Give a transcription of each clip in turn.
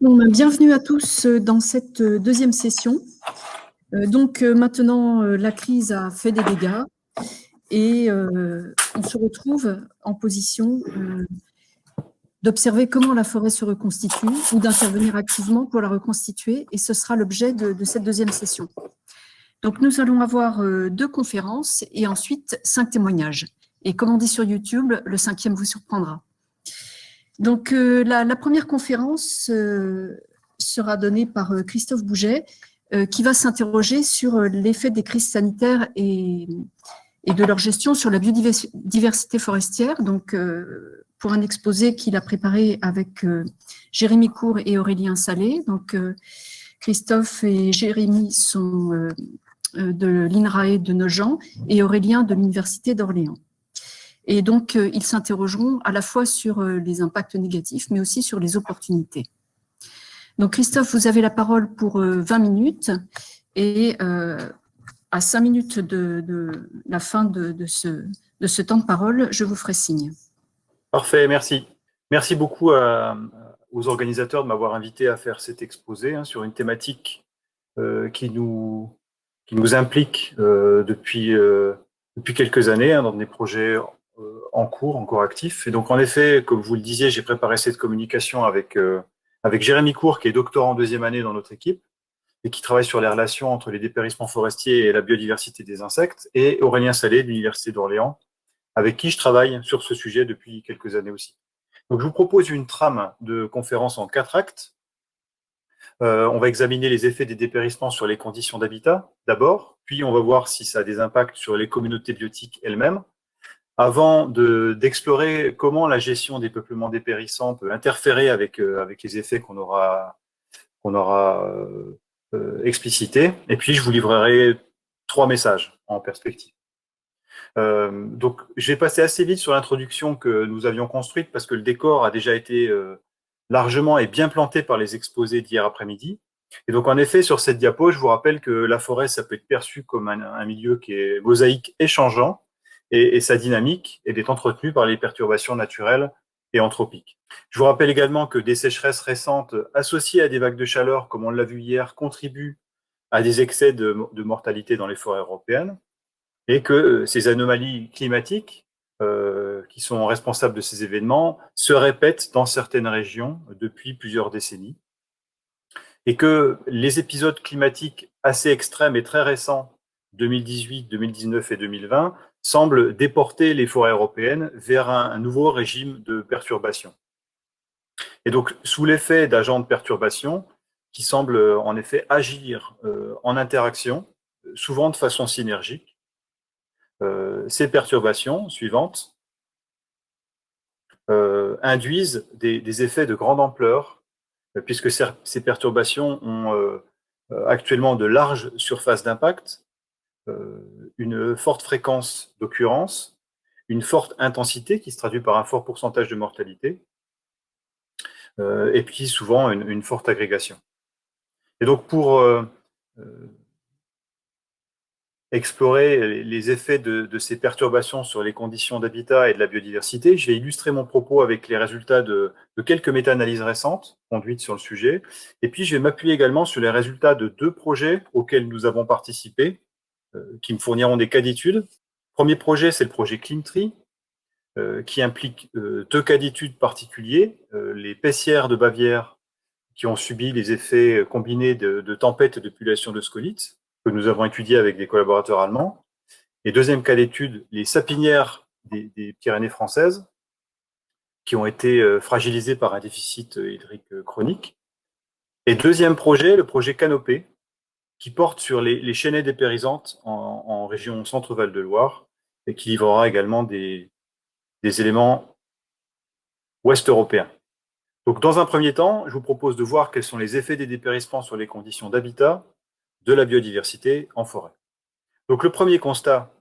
Bon, bienvenue à tous dans cette deuxième session. Maintenant, la crise a fait des dégâts et on se retrouve en position d'observer comment la forêt se reconstitue ou d'intervenir activement pour la reconstituer, et ce sera l'objet de cette deuxième session. Donc nous allons avoir 2 conférences et ensuite 5 témoignages. Et comme on dit sur YouTube, le 5e vous surprendra. Donc la première conférence sera donnée par Christophe Bouget, qui va s'interroger sur l'effet des crises sanitaires et de leur gestion sur la biodiversité forestière, donc pour un exposé qu'il a préparé avec Jérémy Cour et Aurélien Salé. Donc Christophe et Jérémy sont de l'INRAE de Nogent et Aurélien de l'Université d'Orléans. Et donc, ils s'interrogeront à la fois sur les impacts négatifs, mais aussi sur les opportunités. Donc, Christophe, vous avez la parole pour 20 minutes. Et à 5 minutes de la fin de ce temps de parole, je vous ferai signe. Parfait, merci. Merci beaucoup aux organisateurs de m'avoir invité à faire cet exposé sur une thématique qui nous implique depuis quelques années dans des projets en cours, encore actifs. Et donc, en effet, comme vous le disiez, j'ai préparé cette communication avec Jérémy Cour, qui est doctorant en 2e année dans notre équipe et qui travaille sur les relations entre les dépérissements forestiers et la biodiversité des insectes, et Aurélien Salé de l'Université d'Orléans, avec qui je travaille sur ce sujet depuis quelques années aussi. Donc, je vous propose une trame de conférence en 4 actes. On va examiner les effets des dépérissements sur les conditions d'habitat, d'abord, puis on va voir si ça a des impacts sur les communautés biotiques elles-mêmes, avant d'explorer comment la gestion des peuplements dépérissants peut interférer avec les effets qu'on aura explicités, et puis je vous livrerai 3 messages en perspective. Donc, je vais passer assez vite sur l'introduction que nous avions construite parce que le décor a déjà été largement et bien planté par les exposés d'hier après-midi. Et donc, en effet, sur cette diapo, je vous rappelle que la forêt, ça peut être perçu comme un milieu qui est mosaïque et changeant, et sa dynamique est entretenue par les perturbations naturelles et anthropiques. Je vous rappelle également que des sécheresses récentes associées à des vagues de chaleur, comme on l'a vu hier, contribuent à des excès de mortalité dans les forêts européennes, et que ces anomalies climatiques qui sont responsables de ces événements se répètent dans certaines régions depuis plusieurs décennies, et que les épisodes climatiques assez extrêmes et très récents, 2018, 2019 et 2020, semblent déporter les forêts européennes vers un nouveau régime de perturbation. Et donc, sous l'effet d'agents de perturbation qui semblent en effet agir en interaction, souvent de façon synergique, ces perturbations suivantes induisent des effets de grande ampleur, puisque ces perturbations ont actuellement de larges surfaces d'impact, une forte fréquence d'occurrence, une forte intensité qui se traduit par un fort pourcentage de mortalité, et puis souvent une forte agrégation. Et donc, pour explorer les effets de ces perturbations sur les conditions d'habitat et de la biodiversité, je vais illustrer mon propos avec les résultats de quelques méta-analyses récentes conduites sur le sujet, et puis je vais m'appuyer également sur les résultats de 2 projets auxquels nous avons participé, qui me fourniront des cas d'études. Premier projet, c'est le projet ClimTree, qui implique 2 cas d'études particuliers, les pessières de Bavière qui ont subi les effets combinés de tempêtes et de pullulations de scolytes, que nous avons étudié avec des collaborateurs allemands. Et deuxième cas d'étude, les sapinières des Pyrénées françaises, qui ont été fragilisées par un déficit hydrique chronique. Et deuxième projet, le projet Canopée, qui porte sur les chênaies dépérisantes en région Centre-Val de Loire, et qui livrera également des éléments ouest-européens. Donc, dans un premier temps, je vous propose de voir quels sont les effets des dépérissements sur les conditions d'habitat, de la biodiversité en forêt. Donc, le premier constat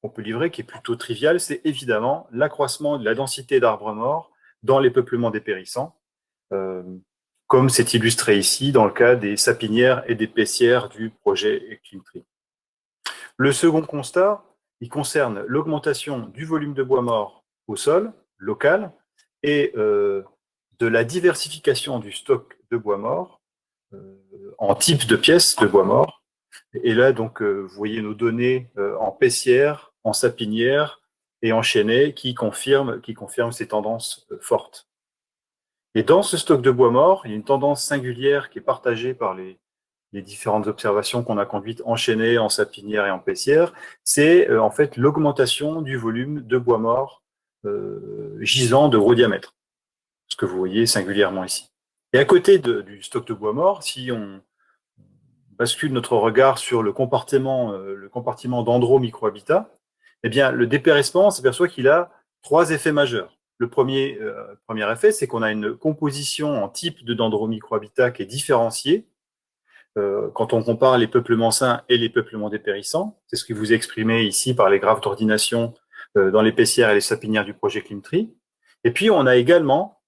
qu'on peut livrer, qui est plutôt trivial, c'est évidemment l'accroissement de la densité d'arbres morts dans les peuplements dépérissants, comme c'est illustré ici dans le cas des sapinières et des pessières du projet ClimTree. Le second constat, il concerne l'augmentation du volume de bois mort au sol, local, et de la diversification du stock de bois mort en type de pièces de bois mort. Et là, donc, vous voyez nos données en paissière, en sapinière et en chênaies qui confirment ces tendances fortes. Et dans ce stock de bois mort, il y a une tendance singulière qui est partagée par les différentes observations qu'on a conduites en chênaies, en sapinière et en paissière, c'est en fait l'augmentation du volume de bois mort gisant de gros diamètre, ce que vous voyez singulièrement ici. Et à côté du stock de bois mort, si on bascule notre regard sur le compartiment dendro-microhabitat, eh bien, le dépérissement, on s'aperçoit qu'il a 3 effets majeurs. Le premier effet, c'est qu'on a une composition en type de dendro-microhabitat qui est différenciée quand on compare les peuplements sains et les peuplements dépérissants. C'est ce que vous exprimez ici par les graphes d'ordination dans les paissières et les sapinières du projet Climtree. Et puis, on a également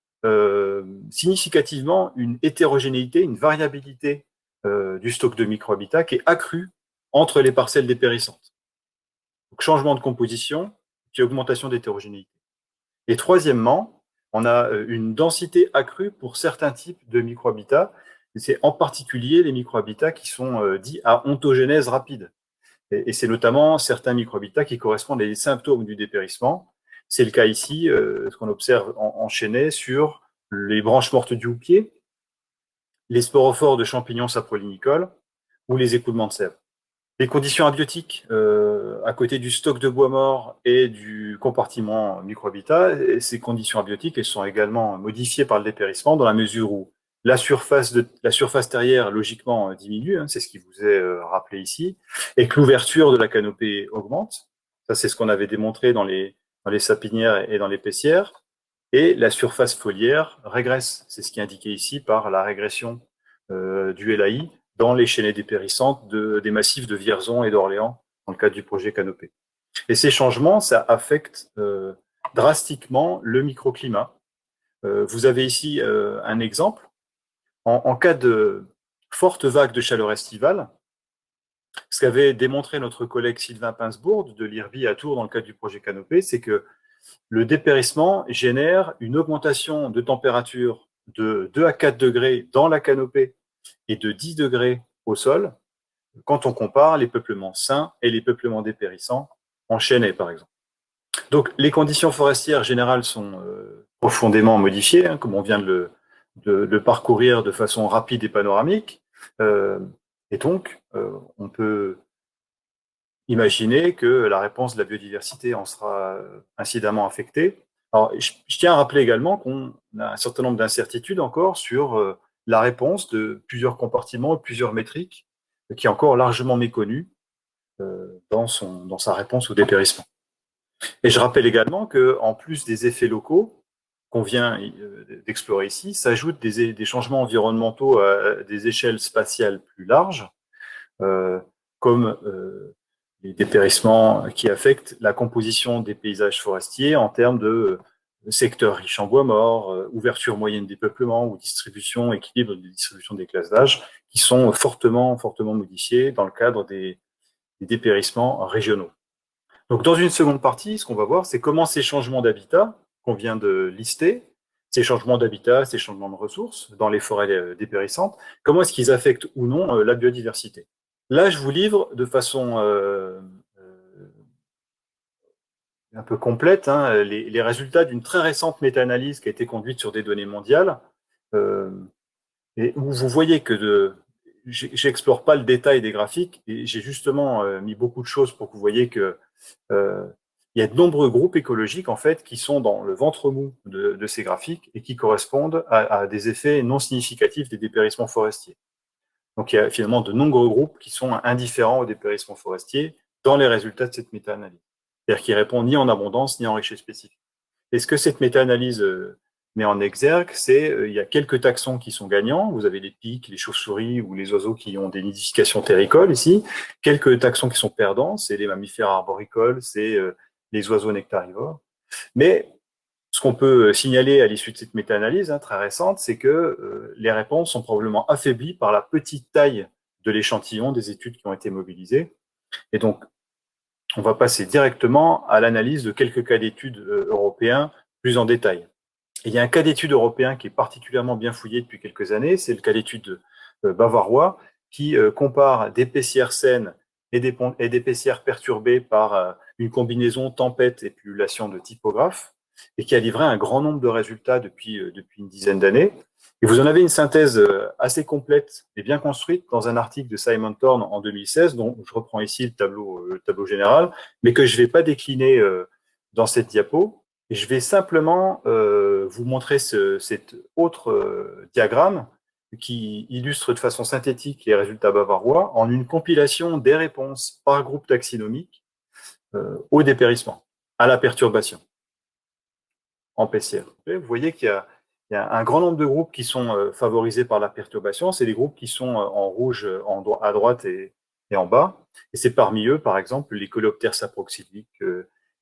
significativement une hétérogénéité, une variabilité du stock de microhabitat qui est accrue entre les parcelles dépérissantes. Donc, changement de composition, puis augmentation d'hétérogénéité. Et troisièmement, on a une densité accrue pour certains types de microhabitats. C'est en particulier les microhabitats qui sont dits à ontogénèse rapide. Et c'est notamment certains microhabitats qui correspondent à des symptômes du dépérissement. C'est le cas ici, ce qu'on observe en chênaies sur les branches mortes du houppier, les sporophores de champignons saprolinicoles ou les écoulements de sève. Les conditions abiotiques à côté du stock de bois mort et du compartiment microhabitat, ces conditions abiotiques elles sont également modifiées par le dépérissement dans la mesure où la surface terrière logiquement diminue, c'est ce qui vous est rappelé ici, et que l'ouverture de la canopée augmente. Ça, c'est ce qu'on avait démontré dans les sapinières et dans les paissières. Et la surface foliaire régresse. C'est ce qui est indiqué ici par la régression du LAI dans les chênaies dépérissantes des massifs de Vierzon et d'Orléans dans le cadre du projet Canopée. Et ces changements, ça affecte drastiquement le microclimat. Vous avez ici un exemple. En cas de forte vague de chaleur estivale, ce qu'avait démontré notre collègue Sylvain Pinsbourg de l'IRBI à Tours dans le cadre du projet Canopée, c'est que le dépérissement génère une augmentation de température de 2 à 4 degrés dans la canopée et de 10 degrés au sol quand on compare les peuplements sains et les peuplements dépérissants en chênaies, par exemple. Donc, les conditions forestières générales sont profondément modifiées, comme on vient de le parcourir de façon rapide et panoramique. Et donc, on peut imaginer que la réponse de la biodiversité en sera incidemment affectée. Alors, je tiens à rappeler également qu'on a un certain nombre d'incertitudes encore sur la réponse de plusieurs compartiments, plusieurs métriques, qui est encore largement méconnue dans sa réponse au dépérissement. Et je rappelle également qu'en plus des effets locaux qu'on vient d'explorer ici, s'ajoutent des changements environnementaux à des échelles spatiales plus larges, comme les dépérissements qui affectent la composition des paysages forestiers en termes de secteurs riches en bois mort, ouverture moyenne des peuplements ou distribution, équilibre de distribution des classes d'âge, qui sont fortement modifiés dans le cadre des dépérissements régionaux. Donc, dans une seconde partie, ce qu'on va voir, c'est comment ces changements d'habitat qu'on vient de lister, ces changements d'habitat, ces changements de ressources dans les forêts dépérissantes, comment est-ce qu'ils affectent ou non la biodiversité. Là, je vous livre de façon un peu complète les résultats d'une très récente méta-analyse qui a été conduite sur des données mondiales, et où vous voyez que j'explore pas le détail des graphiques, et j'ai justement mis beaucoup de choses pour que vous voyez que il y a de nombreux groupes écologiques en fait qui sont dans le ventre mou de ces graphiques et qui correspondent à des effets non significatifs des dépérissements forestiers. Donc il y a finalement de nombreux groupes qui sont indifférents au dépérissement forestier dans les résultats de cette méta-analyse. C'est-à-dire qui répondent ni en abondance ni en richesse spécifique. Et ce que cette méta-analyse met en exergue, c'est il y a quelques taxons qui sont gagnants. Vous avez les pics, les chauves-souris ou les oiseaux qui ont des nidifications terricoles ici. Quelques taxons qui sont perdants, c'est les mammifères arboricoles, c'est les oiseaux nectarivores. Mais ce qu'on peut signaler à l'issue de cette méta-analyse très récente, c'est que les réponses sont probablement affaiblies par la petite taille de l'échantillon des études qui ont été mobilisées. Et donc, on va passer directement à l'analyse de quelques cas d'études européens plus en détail. Et il y a un cas d'étude européen qui est particulièrement bien fouillé depuis quelques années, c'est le cas d'étude bavarois, qui compare des PCR saines et des PCR perturbées par une combinaison tempête et pullulation de typographes, et qui a livré un grand nombre de résultats depuis une dizaine d'années. Et vous en avez une synthèse assez complète et bien construite dans un article de Simon Thorne en 2016, dont je reprends ici le tableau général, mais que je ne vais pas décliner dans cette diapo. Et je vais simplement vous montrer cet autre diagramme qui illustre de façon synthétique les résultats bavarois en une compilation des réponses par groupe taxinomique au dépérissement, à la perturbation en PCR. Vous voyez qu'il y a un grand nombre de groupes qui sont favorisés par la perturbation. C'est des groupes qui sont en rouge à droite et en bas. Et c'est parmi eux, par exemple, les coléoptères saproxyliques,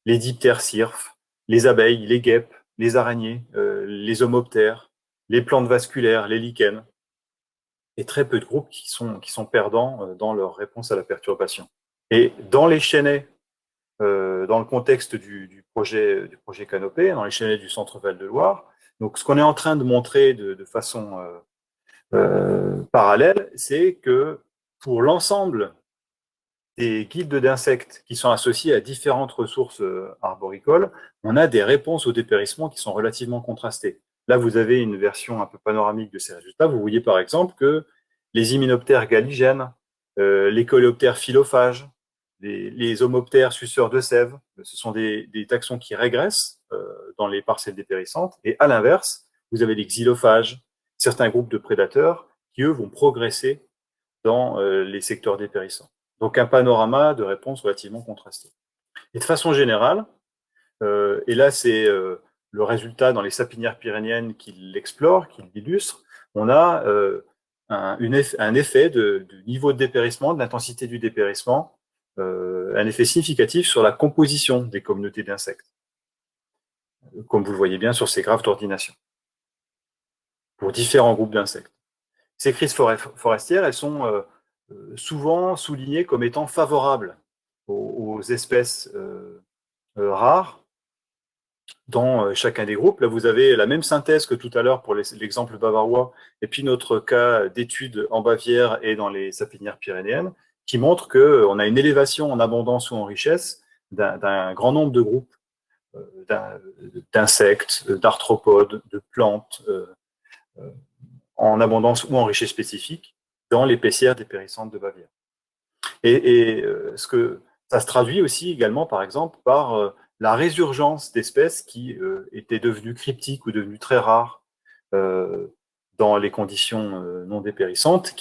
les diptères cirphes, les abeilles, les guêpes, les araignées, les homoptères, les plantes vasculaires, les lichens, et très peu de groupes qui sont perdants dans leur réponse à la perturbation. Et dans les chaînets, dans le contexte du projet Canopée, dans les chaînets du Centre Val-de-Loire, donc ce qu'on est en train de montrer de façon parallèle, c'est que pour l'ensemble des guildes d'insectes qui sont associés à différentes ressources arboricoles, on a des réponses au dépérissement qui sont relativement contrastées. Là, vous avez une version un peu panoramique de ces résultats. Vous voyez par exemple que les hyménoptères galligènes, les coléoptères phylophages, les homoptères suceurs de sève, ce sont des taxons qui régressent dans les parcelles dépérissantes. Et à l'inverse, vous avez les xylophages, certains groupes de prédateurs qui, eux, vont progresser dans les secteurs dépérissants. Donc un panorama de réponses relativement contrasté. Et de façon générale, et là c'est le résultat dans les sapinières pyrénéennes qui l'explore, qui l'illustre, on a un effet de niveau de dépérissement, de l'intensité du dépérissement, un effet significatif sur la composition des communautés d'insectes, comme vous le voyez bien sur ces graphes d'ordination, pour différents groupes d'insectes. Ces crises forestières, elles sont souvent soulignées comme étant favorables aux espèces rares dans chacun des groupes. Là, vous avez la même synthèse que tout à l'heure pour l'exemple bavarois, et puis notre cas d'étude en Bavière et dans les sapinières pyrénéennes, qui montre qu'on a une élévation en abondance ou en richesse d'un grand nombre de groupes d'insectes, d'arthropodes, de plantes, en abondance ou en richesse spécifique dans les PCR dépérissantes de Bavière. Et ça se traduit aussi également, par exemple, par la résurgence d'espèces qui étaient devenues cryptiques ou devenues très rares dans les conditions non dépérissantes,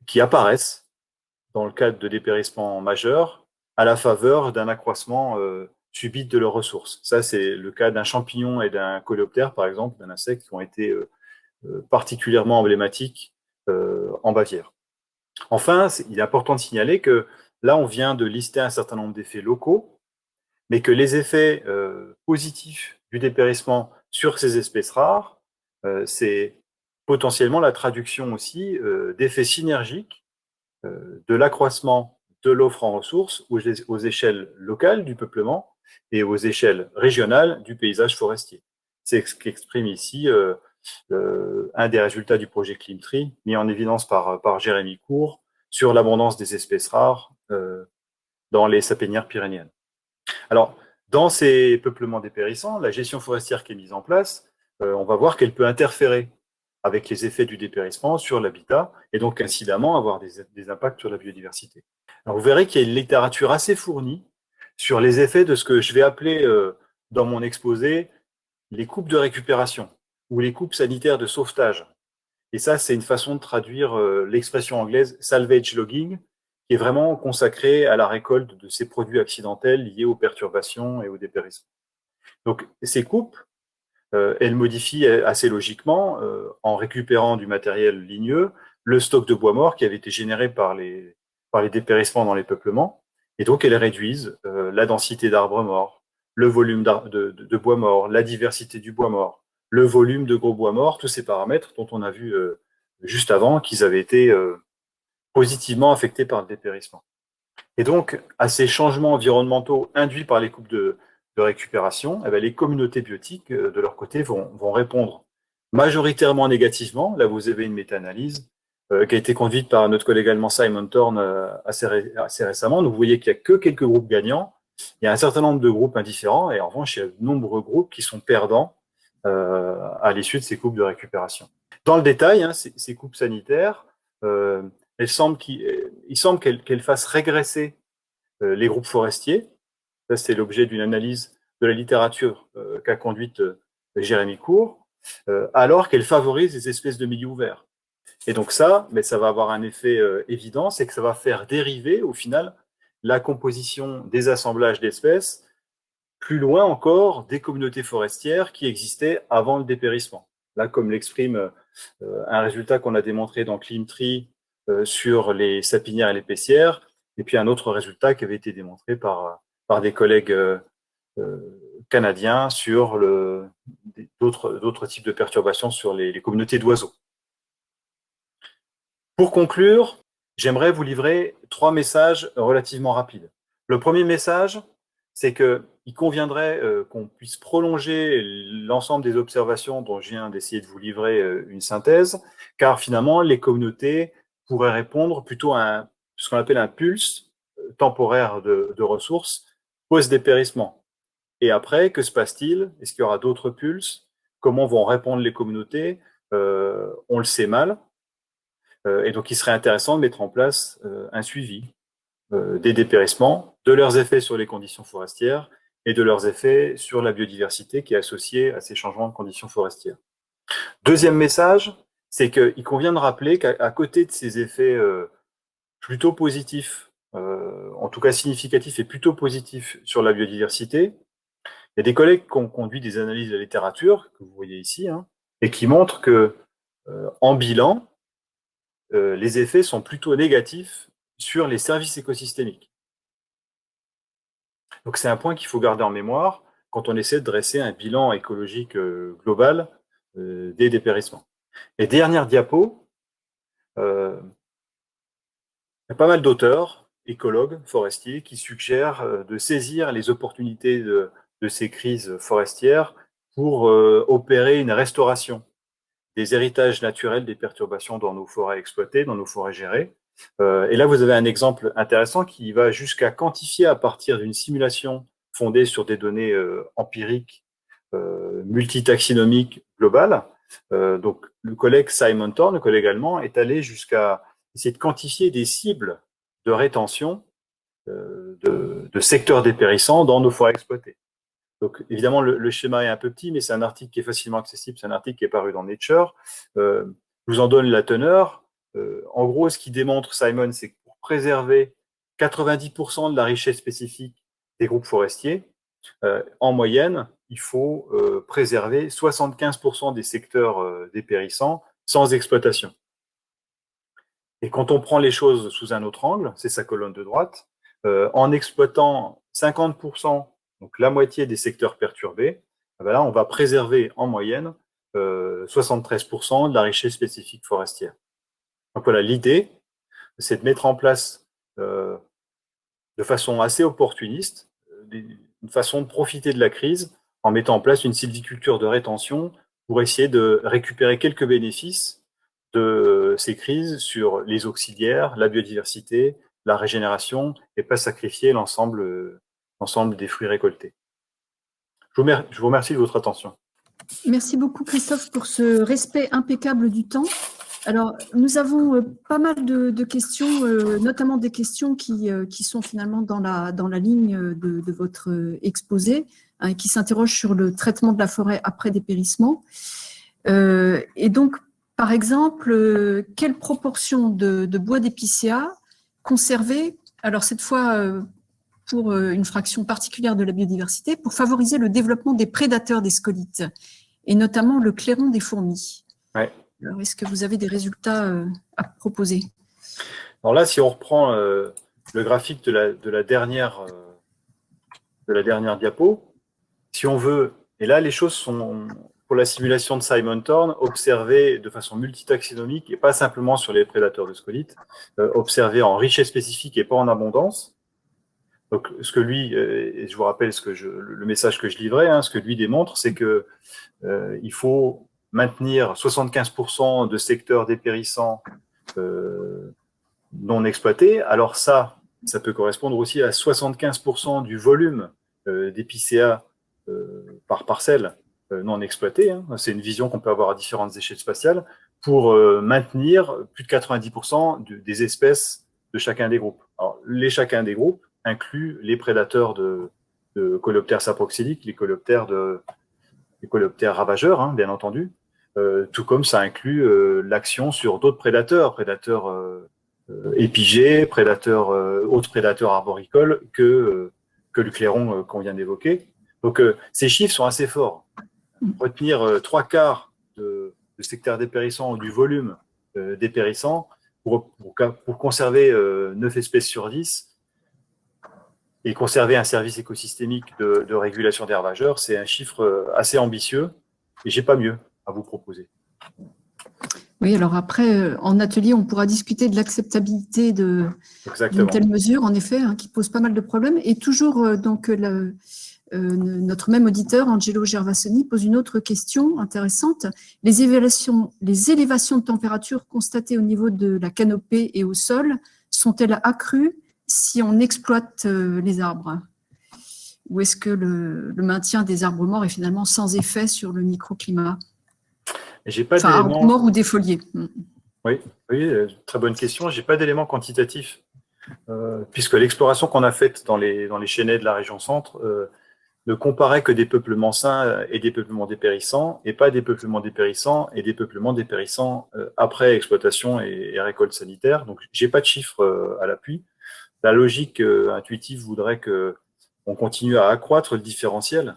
qui apparaissent dans le cadre de dépérissement majeur à la faveur d'un accroissement subit de leurs ressources. Ça, c'est le cas d'un champignon et d'un coléoptère, par exemple, d'un insecte qui ont été particulièrement emblématiques en Bavière. Enfin, il est important de signaler que là, on vient de lister un certain nombre d'effets locaux, mais que les effets positifs du dépérissement sur ces espèces rares, c'est potentiellement la traduction aussi d'effets synergiques de l'accroissement de l'offre en ressources aux échelles locales du peuplement et aux échelles régionales du paysage forestier. C'est ce qu'exprime ici un des résultats du projet Climtree, mis en évidence par Jérémy Cour, sur l'abondance des espèces rares dans les sapinières pyrénéennes. Alors, dans ces peuplements dépérissants, la gestion forestière qui est mise en place, on va voir qu'elle peut interférer avec les effets du dépérissement sur l'habitat et donc incidemment avoir des impacts sur la biodiversité. Alors, vous verrez qu'il y a une littérature assez fournie sur les effets de ce que je vais appeler dans mon exposé les coupes de récupération ou les coupes sanitaires de sauvetage. Et ça, c'est une façon de traduire l'expression anglaise salvage logging, qui est vraiment consacrée à la récolte de ces produits accidentels liés aux perturbations et au dépérissement. Donc, ces coupes, elles modifient assez logiquement, en récupérant du matériel ligneux, le stock de bois mort qui avait été généré par les dépérissements dans les peuplements, et donc elles réduisent la densité d'arbres morts, le volume de bois mort, la diversité du bois mort, le volume de gros bois morts, tous ces paramètres dont on a vu juste avant qu'ils avaient été positivement affectés par le dépérissement. Et donc, à ces changements environnementaux induits par les coupes de de récupération, eh bien, les communautés biotiques, de leur côté, vont répondre majoritairement négativement. Là, vous avez une méta-analyse qui a été conduite par notre collègue allemand Simon Thorn assez récemment. Donc, vous voyez qu'il n'y a que quelques groupes gagnants. Il y a un certain nombre de groupes indifférents et en revanche, il y a de nombreux groupes qui sont perdants à l'issue de ces coupes de récupération. Dans le détail, hein, ces coupes sanitaires, il semble qu'elles fassent régresser les groupes forestiers. Ça, c'est l'objet d'une analyse de la littérature qu'a conduite Jérémy Cour, alors qu'elles favorisent les espèces de milieux ouverts. Et donc ça, mais ça va avoir un effet évident, c'est que ça va faire dériver, au final, la composition des assemblages d'espèces plus loin encore des communautés forestières qui existaient avant le dépérissement. Là, comme l'exprime un résultat qu'on a démontré dans ClimTree sur les sapinières et les pessières, et puis un autre résultat qui avait été démontré par des collègues canadiens sur d'autres types de perturbations sur les communautés d'oiseaux. Pour conclure, j'aimerais vous livrer 3 messages relativement rapides. Le premier message, c'est qu'il conviendrait qu'on puisse prolonger l'ensemble des observations dont je viens d'essayer de vous livrer une synthèse, car finalement, les communautés pourraient répondre plutôt à ce qu'on appelle un pulse temporaire de ressources post-dépérissement. Et après, que se passe-t-il? Est-ce qu'il y aura d'autres pulses? Comment vont répondre les communautés? On le sait mal. Et donc, il serait intéressant de mettre en place un suivi des dépérissements, de leurs effets sur les conditions forestières et de leurs effets sur la biodiversité qui est associée à ces changements de conditions forestières. Deuxième message, c'est qu'il convient de rappeler qu'à côté de ces effets plutôt positifs, en tout cas significatifs et plutôt positifs sur la biodiversité, il y a des collègues qui ont conduit des analyses de la littérature, que vous voyez ici, hein, et qui montrent que, en bilan, les effets sont plutôt négatifs sur les services écosystémiques. Donc c'est un point qu'il faut garder en mémoire quand on essaie de dresser un bilan écologique global des dépérissements. Et dernière diapo, il y a pas mal d'auteurs, écologues, forestiers, qui suggèrent de saisir les opportunités de ces crises forestières pour opérer une restauration des héritages naturels des perturbations dans nos forêts exploitées, dans nos forêts gérées. Et là, vous avez un exemple intéressant qui va jusqu'à quantifier à partir d'une simulation fondée sur des données empiriques, multitaxinomiques globales. Donc, le collègue Simon Thorn, le collègue allemand, est allé jusqu'à essayer de quantifier des cibles de rétention de secteurs dépérissants dans nos forêts exploitées. Donc, évidemment, le schéma est un peu petit, mais c'est un article qui est facilement accessible. C'est un article qui est paru dans Nature. Je vous en donne la teneur. En gros, ce qu'il démontre, Simon, c'est que pour préserver 90% de la richesse spécifique des groupes forestiers, en moyenne, il faut préserver 75% des secteurs dépérissants sans exploitation. Et quand on prend les choses sous un autre angle, c'est sa colonne de droite, en exploitant 50%, donc la moitié des secteurs perturbés, ben là, on va préserver en moyenne 73% de la richesse spécifique forestière. Donc voilà, l'idée, c'est de mettre en place de façon assez opportuniste une façon de profiter de la crise en mettant en place une sylviculture de rétention pour essayer de récupérer quelques bénéfices de ces crises sur les auxiliaires, la biodiversité, la régénération et pas sacrifier l'ensemble des fruits récoltés. Je vous remercie de votre attention. Merci beaucoup Christophe pour ce respect impeccable du temps. Alors, nous avons pas mal de questions, notamment des questions qui sont finalement dans la ligne de votre exposé, hein, qui s'interrogent sur le traitement de la forêt après dépérissement. Et donc, par exemple, quelle proportion de bois d'épicéa conserver, alors cette fois pour une fraction particulière de la biodiversité, pour favoriser le développement des prédateurs des scolites, et notamment le clairon des fourmis. Ouais. Alors, est-ce que vous avez des résultats à proposer? Alors là, si on reprend le graphique de la dernière diapo, si on veut, et là les choses sont, pour la simulation de Simon Thorn, observées de façon multitaxinomique et pas simplement sur les prédateurs de scolites, observées en richesse spécifique et pas en abondance. Donc, ce que lui, et je vous rappelle le message que je livrais, hein, ce que lui démontre, c'est que il faut maintenir 75% de secteurs dépérissants non exploités. Alors ça peut correspondre aussi à 75% du volume d'épicéa par parcelle non exploité. Hein. C'est une vision qu'on peut avoir à différentes échelles spatiales pour maintenir plus de 90% des espèces de chacun des groupes. Alors, chacun des groupes inclut les prédateurs de Coléoptères saproxyliques, les coléoptères ravageurs, hein, bien entendu, tout comme ça inclut l'action sur d'autres prédateurs épigés, autres prédateurs arboricoles que le clairon qu'on vient d'évoquer. Donc, ces chiffres sont assez forts. Retenir 3/4 de secteurs dépérissants ou du volume dépérissant pour conserver 9 espèces sur 10 et conserver un service écosystémique de régulation des ravageurs, c'est un chiffre assez ambitieux et j'ai pas mieux à vous proposer. Oui, alors après, en atelier, on pourra discuter de l'acceptabilité d'une telle mesure, en effet, hein, qui pose pas mal de problèmes. Et toujours, notre même auditeur, Angelo Gervasoni, pose une autre question intéressante. Les élévations de température constatées au niveau de la canopée et au sol sont-elles accrues si on exploite les arbres? Ou est-ce que le maintien des arbres morts est finalement sans effet sur le microclimat? Arbres morts ou défoliés. Oui, très bonne question. Je n'ai pas d'éléments quantitatifs, puisque l'exploration qu'on a faite dans les chênaies de la région centre ne comparait que des peuplements sains et des peuplements dépérissants, et pas des peuplements dépérissants et des peuplements dépérissants après exploitation et récolte sanitaire. Donc, je n'ai pas de chiffres à l'appui. La logique intuitive voudrait qu'on continue à accroître le différentiel,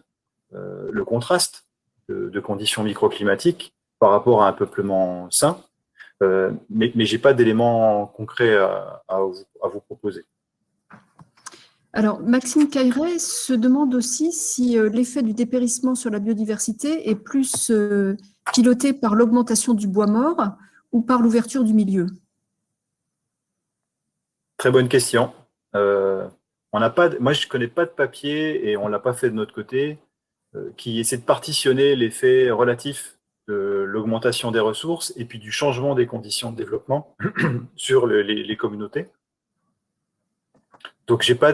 le contraste de conditions microclimatiques par rapport à un peuplement sain, mais je n'ai pas d'éléments concrets à vous proposer. Alors, Maxime Cailleret se demande aussi si l'effet du dépérissement sur la biodiversité est plus piloté par l'augmentation du bois mort ou par l'ouverture du milieu. Très bonne question. Moi, je ne connais pas de papier, et on ne l'a pas fait de notre côté, qui essaie de partitionner l'effet relatif de l'augmentation des ressources et puis du changement des conditions de développement sur les communautés. Donc, une fois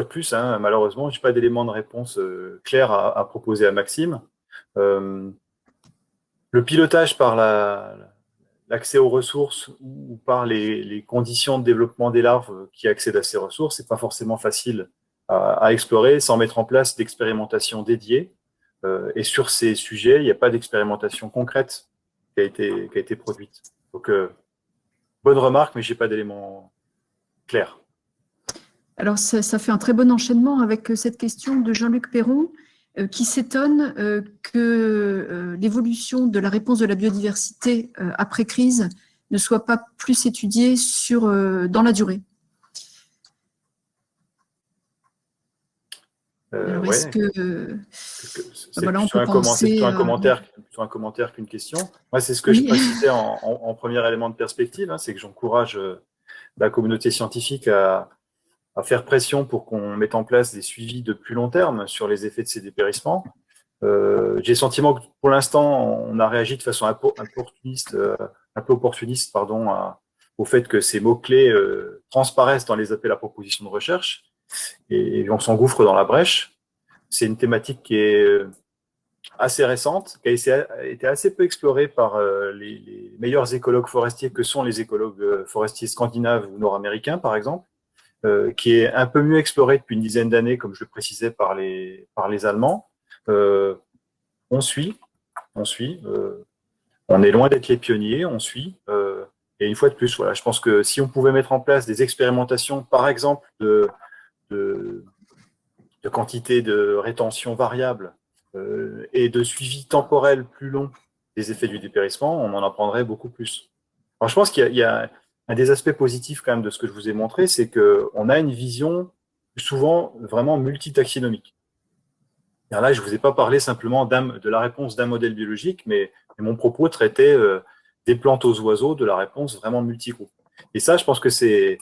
de plus, hein, malheureusement, je n'ai pas d'éléments de réponse clairs à proposer à Maxime. Le pilotage par l'accès aux ressources ou par les conditions de développement des larves qui accèdent à ces ressources, c'est pas forcément facile à explorer sans mettre en place d'expérimentation dédiée. Et sur ces sujets, il n'y a pas d'expérimentation concrète qui a été produite. Donc, bonne remarque, mais je n'ai pas d'éléments clairs. Alors, ça fait un très bon enchaînement avec cette question de Jean-Luc Perron, qui s'étonne que l'évolution de la réponse de la biodiversité après crise ne soit pas plus étudiée dans la durée. Alors, est-ce que voilà, on peut penser un commentaire qu'une question. Moi, c'est ce que je précisais en premier élément de perspective, hein, c'est que j'encourage la communauté scientifique à faire pression pour qu'on mette en place des suivis de plus long terme sur les effets de ces dépérissements. J'ai le sentiment que pour l'instant, on a réagi de façon un peu opportuniste au fait que ces mots-clés transparaissent dans les appels à propositions de recherche et on s'engouffre dans la brèche. C'est une thématique qui est assez récente, qui a été assez peu explorée par les meilleurs écologues forestiers que sont les écologues forestiers scandinaves ou nord-américains, par exemple, qui est un peu mieux explorée depuis une dizaine d'années, comme je le précisais, par les Allemands. On suit, on est loin d'être les pionniers, on suit. Et une fois de plus, voilà, je pense que si on pouvait mettre en place des expérimentations, par exemple, de quantité de rétention variable et de suivi temporel plus long des effets du dépérissement, on en apprendrait beaucoup plus. Alors, je pense qu'il y a un des aspects positifs quand même de ce que je vous ai montré, c'est qu'on a une vision souvent vraiment multitaxinomique. Alors là, je ne vous ai pas parlé simplement de la réponse d'un modèle biologique, mais mon propos traitait des plantes aux oiseaux, de la réponse vraiment multigroupe. Et ça, je pense que c'est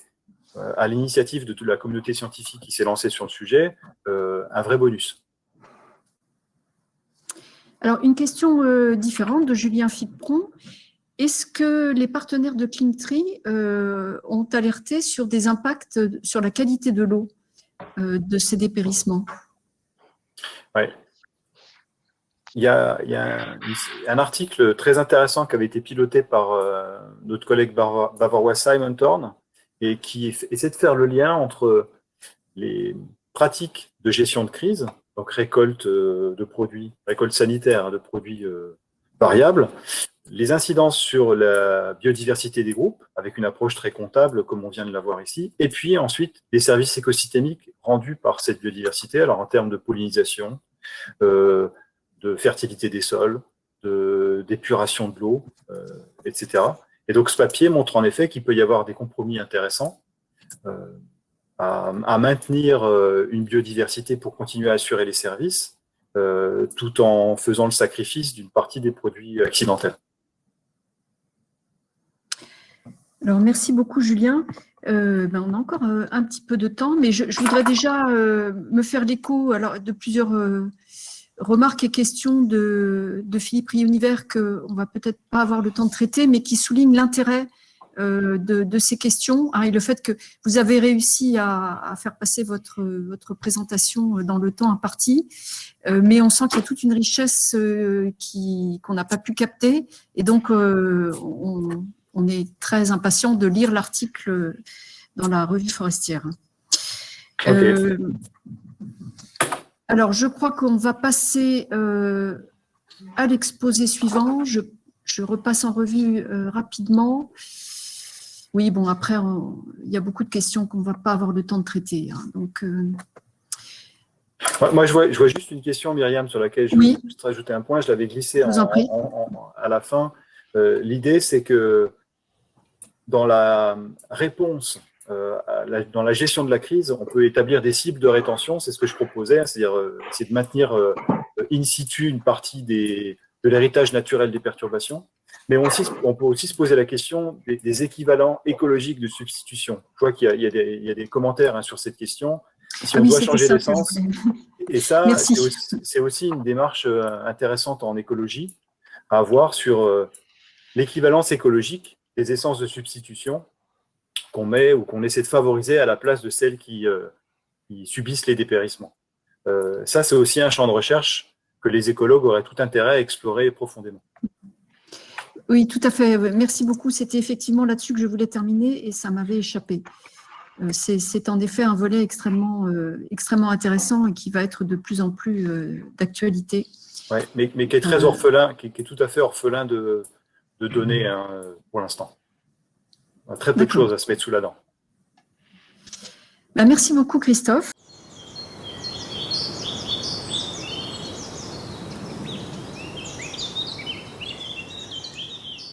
à l'initiative de toute la communauté scientifique qui s'est lancée sur le sujet, un vrai bonus. Alors, une question différente de Julien Fipron. Est-ce que les partenaires de CleanTree ont alerté sur des impacts sur la qualité de l'eau de ces dépérissements? Oui. Il y a un article très intéressant qui avait été piloté par notre collègue bavarois Simon Thorne et qui essaie de faire le lien entre les pratiques de gestion de crise, donc récolte de produits, récolte sanitaire de produits variables, les incidences sur la biodiversité des groupes, avec une approche très comptable, comme on vient de l'avoir ici, et puis ensuite les services écosystémiques rendus par cette biodiversité, alors en termes de pollinisation, de fertilité des sols, d'épuration de l'eau, etc. Et donc ce papier montre en effet qu'il peut y avoir des compromis intéressants à maintenir une biodiversité pour continuer à assurer les services, tout en faisant le sacrifice d'une partie des produits accidentels. Alors, merci beaucoup, Julien. On a encore un petit peu de temps, mais je voudrais déjà me faire l'écho de plusieurs remarques et questions de Philippe Riunivers qu'on ne va peut-être pas avoir le temps de traiter, mais qui soulignent l'intérêt de ces questions et le fait que vous avez réussi à faire passer votre présentation dans le temps imparti, mais on sent qu'il y a toute une richesse qu'on n'a pas pu capter, et donc on est très impatient de lire l'article dans la revue forestière. Okay. Alors, je crois qu'on va passer à l'exposé suivant. Je repasse en revue rapidement. Oui, bon, après, il y a beaucoup de questions qu'on ne va pas avoir le temps de traiter. Donc, moi, je vois juste une question, Myriam, sur laquelle je vais juste rajouter un point. Je l'avais glissé à la fin. L'idée, c'est que dans la réponse, dans la gestion de la crise, on peut établir des cibles de rétention. C'est ce que je proposais, c'est-à-dire c'est de maintenir in situ une partie de l'héritage naturel des perturbations. Mais on peut aussi se poser la question des équivalents écologiques de substitution. Je vois qu'il y a des commentaires sur cette question. Si on doit changer d'essence, et ça, c'est aussi une démarche intéressante en écologie à avoir sur l'équivalence écologique des essences de substitution qu'on met ou qu'on essaie de favoriser à la place de celles qui subissent les dépérissements. Ça, c'est aussi un champ de recherche que les écologues auraient tout intérêt à explorer profondément. Oui, tout à fait. Merci beaucoup. C'était effectivement là-dessus que je voulais terminer et ça m'avait échappé. C'est en effet un volet extrêmement intéressant et qui va être de plus en plus d'actualité. Oui, mais qui est très orphelin, qui est tout à fait orphelin de données pour l'instant. Très peu de choses à se mettre sous la dent. Merci beaucoup, Christophe.